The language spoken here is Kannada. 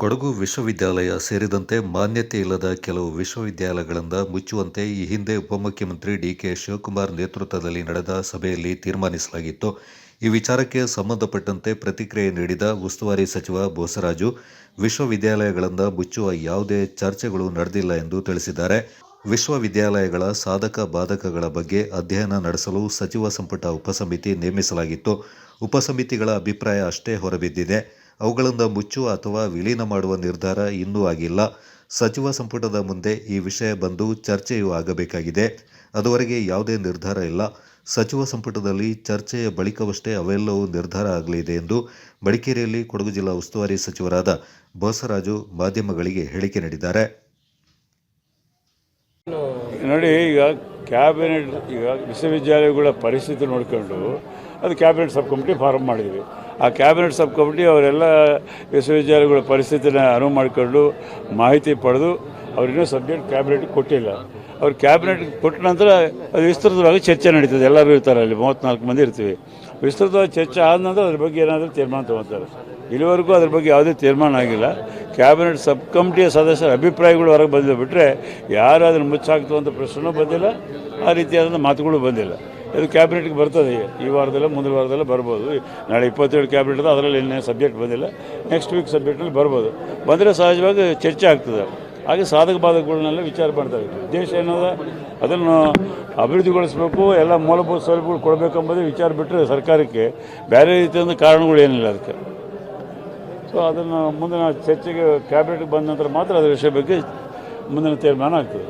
ಕೊಡಗು ವಿಶ್ವವಿದ್ಯಾಲಯ ಸೇರಿದಂತೆ ಮಾನ್ಯತೆ ಇಲ್ಲದ ಕೆಲವು ವಿಶ್ವವಿದ್ಯಾಲಯಗಳಿಂದ ಮುಚ್ಚುವಂತೆ ಈ ಹಿಂದೆ ಉಪಮುಖ್ಯಮಂತ್ರಿ ಡಿಕೆ ಶಿವಕುಮಾರ್ ನೇತೃತ್ವದಲ್ಲಿ ನಡೆದ ಸಭೆಯಲ್ಲಿ ತೀರ್ಮಾನಿಸಲಾಗಿತ್ತು. ಈ ವಿಚಾರಕ್ಕೆ ಸಂಬಂಧಪಟ್ಟಂತೆ ಪ್ರತಿಕ್ರಿಯೆ ನೀಡಿದ ಉಸ್ತುವಾರಿ ಸಚಿವ ಬೋಸರಾಜು, ವಿಶ್ವವಿದ್ಯಾಲಯಗಳಿಂದ ಮುಚ್ಚುವ ಯಾವುದೇ ಚರ್ಚೆಗಳು ನಡೆದಿಲ್ಲ ಎಂದು ತಿಳಿಸಿದ್ದಾರೆ. ವಿಶ್ವವಿದ್ಯಾಲಯಗಳ ಸಾಧಕ ಬಾಧಕಗಳ ಬಗ್ಗೆ ಅಧ್ಯಯನ ನಡೆಸಲು ಸಚಿವ ಸಂಪುಟ ಉಪಸಮಿತಿ ನೇಮಿಸಲಾಗಿತ್ತು. ಉಪಸಮಿತಿಗಳ ಅಭಿಪ್ರಾಯ ಅಷ್ಟೇ ಹೊರಬಿದ್ದಿದೆ. ಅವುಗಳಿಂದ ಮುಚ್ಚುವ ಅಥವಾ ವಿಲೀನ ಮಾಡುವ ನಿರ್ಧಾರ ಇನ್ನೂ ಆಗಿಲ್ಲ. ಸಚಿವ ಸಂಪುಟದ ಮುಂದೆ ಈ ವಿಷಯ ಬಂದು ಚರ್ಚೆಯೂ ಆಗಬೇಕಾಗಿದೆ. ಅದುವರೆಗೆ ಯಾವುದೇ ನಿರ್ಧಾರ ಇಲ್ಲ. ಸಚಿವ ಸಂಪುಟದಲ್ಲಿ ಚರ್ಚೆಯ ಬಳಿಕವಷ್ಟೇ ಅವೆಲ್ಲವೂ ನಿರ್ಧಾರ ಆಗಲಿದೆ ಎಂದು ಮಡಿಕೇರಿಯಲ್ಲಿ ಕೊಡಗು ಜಿಲ್ಲಾ ಉಸ್ತುವಾರಿ ಸಚಿವರಾದ ಬೋಸರಾಜು ಮಾಧ್ಯಮಗಳಿಗೆ ಹೇಳಿಕೆ ನೀಡಿದ್ದಾರೆ. ನೋಡಿ, ಈಗ ವಿಶ್ವವಿದ್ಯಾಲಯಗಳ ಪರಿಸ್ಥಿತಿ ನೋಡಿಕೊಂಡು ಅದು ಕ್ಯಾಬಿನೆಟ್ ಸಬ್ ಕಮಿಟಿ ಫಾರ್ಮ್ ಮಾಡಿದ್ವಿ. ಆ ಕ್ಯಾಬಿನೆಟ್ ಸಬ್ ಕಮಿಟಿ ಅವರೆಲ್ಲ ವಿಶ್ವವಿದ್ಯಾಲಯಗಳ ಪರಿಸ್ಥಿತಿನ ಅನುವು ಮಾಡಿಕೊಂಡು ಮಾಹಿತಿ ಪಡೆದು ಅವರಿನ್ನೂ ಸಬ್ಜೆಕ್ಟ್ ಕ್ಯಾಬಿನೆಟ್ಗೆ ಕೊಟ್ಟಿಲ್ಲ. ಅವ್ರು ಕ್ಯಾಬಿನೆಟ್ಗೆ ಕೊಟ್ಟ ನಂತರ ಅದು ವಿಸ್ತೃತವಾಗಿ ಚರ್ಚೆ ನಡೀತದೆ. ಎಲ್ಲರೂ ಇರ್ತಾರೆ, ಅಲ್ಲಿ 34 ಮಂದಿ ಇರ್ತೀವಿ. ವಿಸ್ತೃತವಾಗಿ ಚರ್ಚೆ ಆದ ನಂತರ ಅದ್ರ ಬಗ್ಗೆ ಏನಾದರೂ ತೀರ್ಮಾನ ತೊಗೊಳ್ತಾರೆ. ಇಲ್ಲಿವರೆಗೂ ಅದ್ರ ಬಗ್ಗೆ ಯಾವುದೇ ತೀರ್ಮಾನ ಆಗಿಲ್ಲ. ಕ್ಯಾಬಿನೆಟ್ ಸಬ್ ಕಮಿಟಿಯ ಸದಸ್ಯರ ಅಭಿಪ್ರಾಯಗಳು ಹೊರಗೆ ಬಂದು ಬಿಟ್ಟರೆ ಯಾರು ಅದನ್ನು ಮುಚ್ಚಾಕ್ತು ಅಂತ ಪ್ರಶ್ನೆನೂ ಬಂದಿಲ್ಲ, ಆ ರೀತಿಯಾದಂಥ ಮಾತುಗಳು ಬಂದಿಲ್ಲ. ಇದು ಕ್ಯಾಬಿನೆಟ್ಗೆ ಬರ್ತದೆ. ಈ ವಾರದಲ್ಲ ಮುಂದಿನ ವಾರದಲ್ಲ ಬರ್ಬೋದು. ನಾಳೆ 27 ಕ್ಯಾಬಿನೆಟ್ ಇದೆ, ಅದರಲ್ಲಿ ಇನ್ನೇ ಸಬ್ಜೆಕ್ಟ್ ಬಂದಿಲ್ಲ. ನೆಕ್ಸ್ಟ್ ವೀಕ್ ಸಬ್ಜೆಕ್ಟಲ್ಲಿ ಬರ್ಬೋದು. ಬಂದರೆ ಸಹಜವಾಗಿ ಚರ್ಚೆ ಆಗ್ತದೆ. ಹಾಗೆ ಸಾಧಕ ಬಾಧಕಗಳನ್ನೆಲ್ಲ ವಿಚಾರ ಮಾಡ್ತಾರೆ. ಉದ್ದೇಶ ಏನದ, ಅದನ್ನು ಅಭಿವೃದ್ಧಿಗೊಳಿಸಬೇಕು, ಎಲ್ಲ ಮೂಲಭೂತ ಸೌಲಭ್ಯಗಳು ಕೊಡಬೇಕೆಂಬುದೇ ವಿಚಾರ ಬಿಟ್ಟರೆ ಸರ್ಕಾರಕ್ಕೆ ಬೇರೆ ರೀತಿಯಾದ ಕಾರಣಗಳು ಏನಿಲ್ಲ ಅದಕ್ಕೆ. ಸೊ ಅದನ್ನು ಮುಂದಿನ ಚರ್ಚೆಗೆ ಕ್ಯಾಬಿನೆಟ್ಗೆ ಬಂದ ನಂತರ ಮಾತ್ರ ಅದರ ವಿಷಯ ಬಗ್ಗೆ ಮುಂದಿನ ತೀರ್ಮಾನ ಆಗ್ತದೆ.